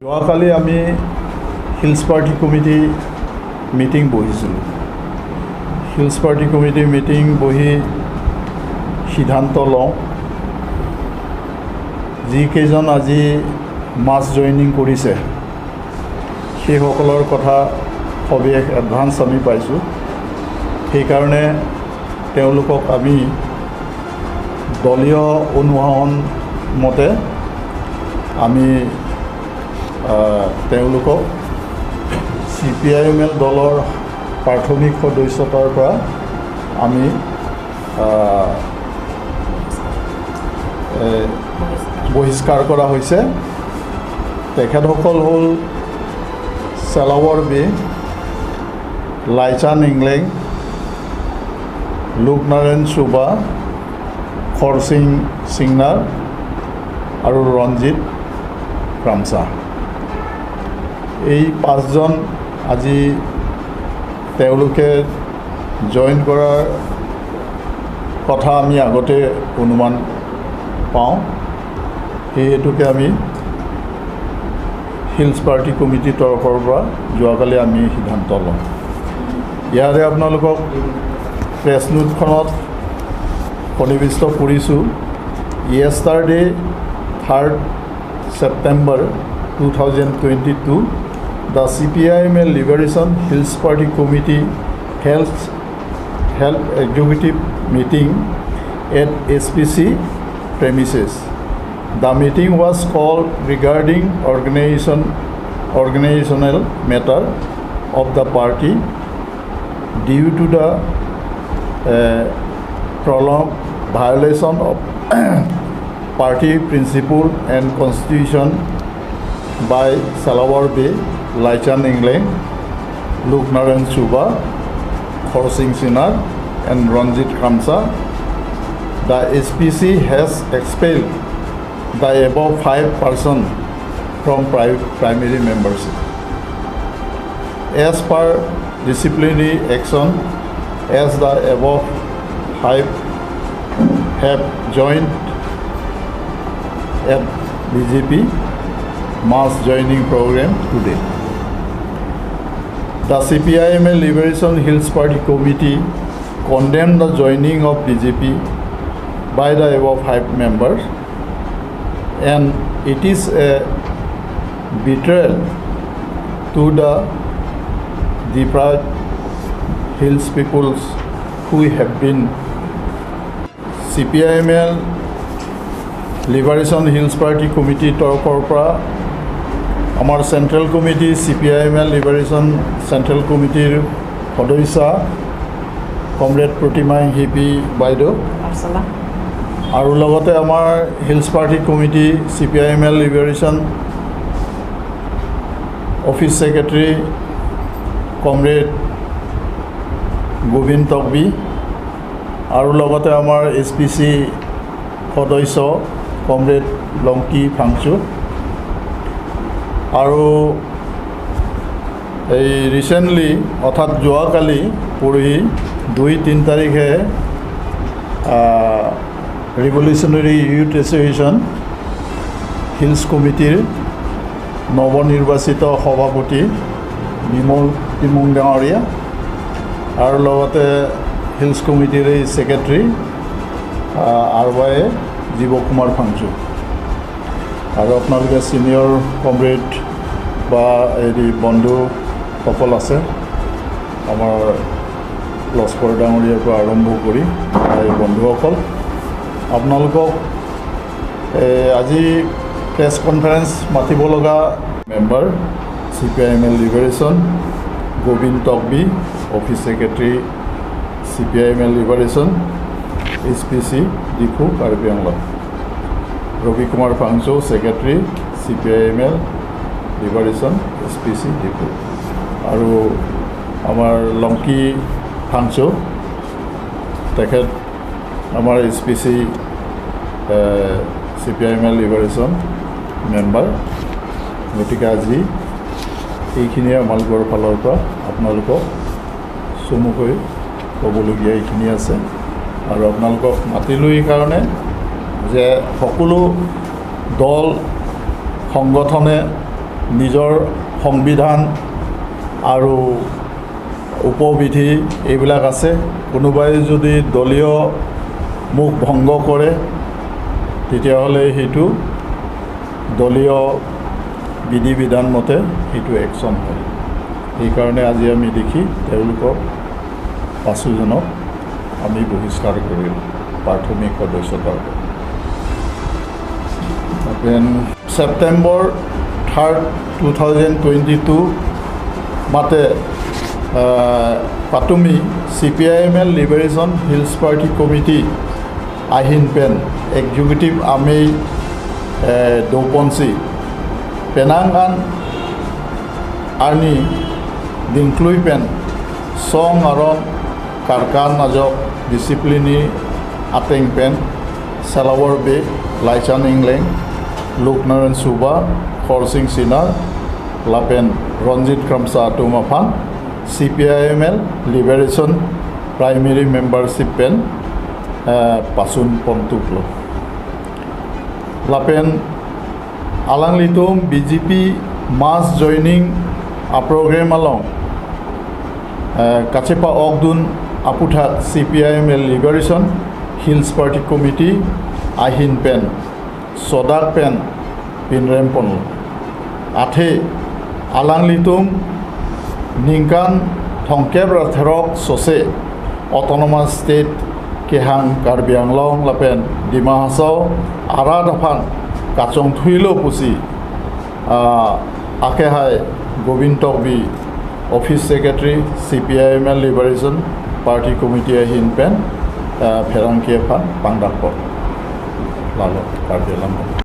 যোৱাকালি আমি hills party committee meeting বহিছিলোঁ। হিলছ পাৰ্টি কমিটি মিটিং বহি সিদ্ধান্ত লওঁ, যিকেইজন আজি মাছ জইনিং কৰিছে সেইসকলৰ কথা সবিশেষ এডভান্স আমি পাইছোঁ। সেইকাৰণে তেওঁলোকক আমি দলীয় অনুশাসন মতে আমি তেওঁলোকক CPI দলৰ প্ৰাথমিক সদস্যতাৰ পৰা আমি বহিষ্কাৰ কৰা হৈছে। তেখেতসকল হ'ল চেলাৱৰ বে, লাইচান ইংলেং, লোকনাৰায়ণ চুবা, খৰচিং সিংনাৰ আৰু ৰঞ্জিত ৰামছা। এই পাঁচজন আজি তেওঁলোকে জইন কৰাৰ কথা আমি আগতে অনুমান পাওঁ। সেই হেতুকে আমি হিলছ পাৰ্টি কমিটিৰ তৰফৰ পৰা যোৱাকালি আমি সিদ্ধান্ত লওঁ। ইয়াৰে আপোনালোকক প্ৰেছ নোটখনত সন্নিৱিষ্ট কৰিছোঁ। য়েষ্টাৰডে 3rd September 2022, the CPI Liberation Hills Party Committee held executive meeting at SPC premises. The meeting was called regarding organizational matter of the party due to the prolonged violation of party principle and constitution by Salawar Bay, Laichan England, Luknaran Suba, Khorsing Sinar and Ranjit Khamsa. The SPC has expelled the above 5 persons from primary membership. As per disciplinary action, as the above 5 have joined at BJP mass joining program today. The CPI Liberation Hills Party Committee condemned the joining of BJP by the above 5 members, and it is a betrayal to the deprived hills peoples who have been CPI Liberation Hills Party Committee তৰফৰ পৰা আমাৰ central committee CPI liberation central কমিটিৰ সদস্য comrade Pratima Hipi বাইদেউ আৰু লগতে আমাৰ hills party committee CPI liberation office secretary comrade Gobinda Takbi আৰু লগতে আমাৰ SPC সদস্য কমৰেড লংকি ফাংচু আৰু এই ৰিচেণ্টলি অৰ্থাৎ যোৱাকালি পৰহি 2-3 তাৰিখে ৰিভলিউচনাৰী ইউথ এছ'চিয়েশ্যন হিলছ কমিটিৰ নৱনিৰ্বাচিত সভাপতি বিমল টিমুং ডাঙৰীয়া আৰু লগতে হিলছ কমিটিৰ এই ছেক্ৰেটাৰী RY জীৱ কুমাৰ ফাংচু আৰু আপোনালোকে ছিনিয়ৰ কমৰেড বা হেৰি বন্ধুসকল আছে, আমাৰ লস্কৰ ডাঙৰীয়াৰ পৰা আৰম্ভ কৰি এই বন্ধুসকল, আপোনালোকক আজি প্ৰেছ কনফাৰেঞ্চ মাতিব লগা member CPI liberation Gobinda Takbi, office secretary CPI liberation SPC Diphu Karbi Anglong, Rabi Kumar Phangchu secretary CPI liberation SPC Diphu আৰু আমাৰ লংকি ফাংচু তেখেত আমাৰ SPC CPI লিবাৰেশ্যন মেম্বাৰ। গতিকে আজি এইখিনিয়ে আমালোকৰ ফালৰ পৰা আপোনালোকক চমুকৈ ক'বলগীয়া এইখিনি আছে। আৰু আপোনালোকক মাতিলোঁ এই কাৰণে যে সকলো দল সংগঠনে নিজৰ সংবিধান আৰু উপবিধি এইবিলাক আছে। কোনোবাই যদি দলীয় মুখ ভংগ কৰে তেতিয়াহ'লে সেইটো দলীয় বিধি বিধান মতে সেইটো একশ্যন হয়। সেইকাৰণে আজি আমি দেখি তেওঁলোকক 5জনক আমি বহিষ্কাৰ কৰিলোঁ প্ৰাথমিক সদস্যতাৰ। September 3rd, 2022 মাতে পাটুমি CPIML liberation hills party committee আহিন পেন এক্সিকিউটিভ আমে দৌপঞ্চি পেনাংগান আৰ্নি দিংক্লুই পেন চং আৰন কাৰকান নাজক ডিচিপ্লিনি আটেং পেন চেলাৱৰ বে লাইচান ইংলেং লোকনাৰায়ণ চুবা খৰচিং চিনাৰ লাপেন ৰঞ্জিত ক্ৰমছা টুমাফান CPIML লিবাৰেশ্যন প্ৰাইমেৰী মেম্বাৰশ্বিপ পেন পাচুন পন্তুকলো লাপেন আলাংলিটুম BJP মাছ জইনিং প্ৰগ্ৰেম আলং কাছেপা অকদুন আপুঠাত CPIML liberation hills party committee আহিন পেন সদাক পেন পিনৰেম পন আঠে আলাংলিটুম নিংকান থংকেব ৰাথেৰক চচে অট'নমাছ ষ্টেট কেহাং কাৰ্বি আংলং লাপেন ডিমা হাছাও আৰা দফান কাচং থুইলো পুচি আকেহাই গোবিন্দ বি office secretary CPIML liberation party committee আহিন পেন ফেৰাংকে ফান পাংডাক লাল কাৰ্বি আংলং।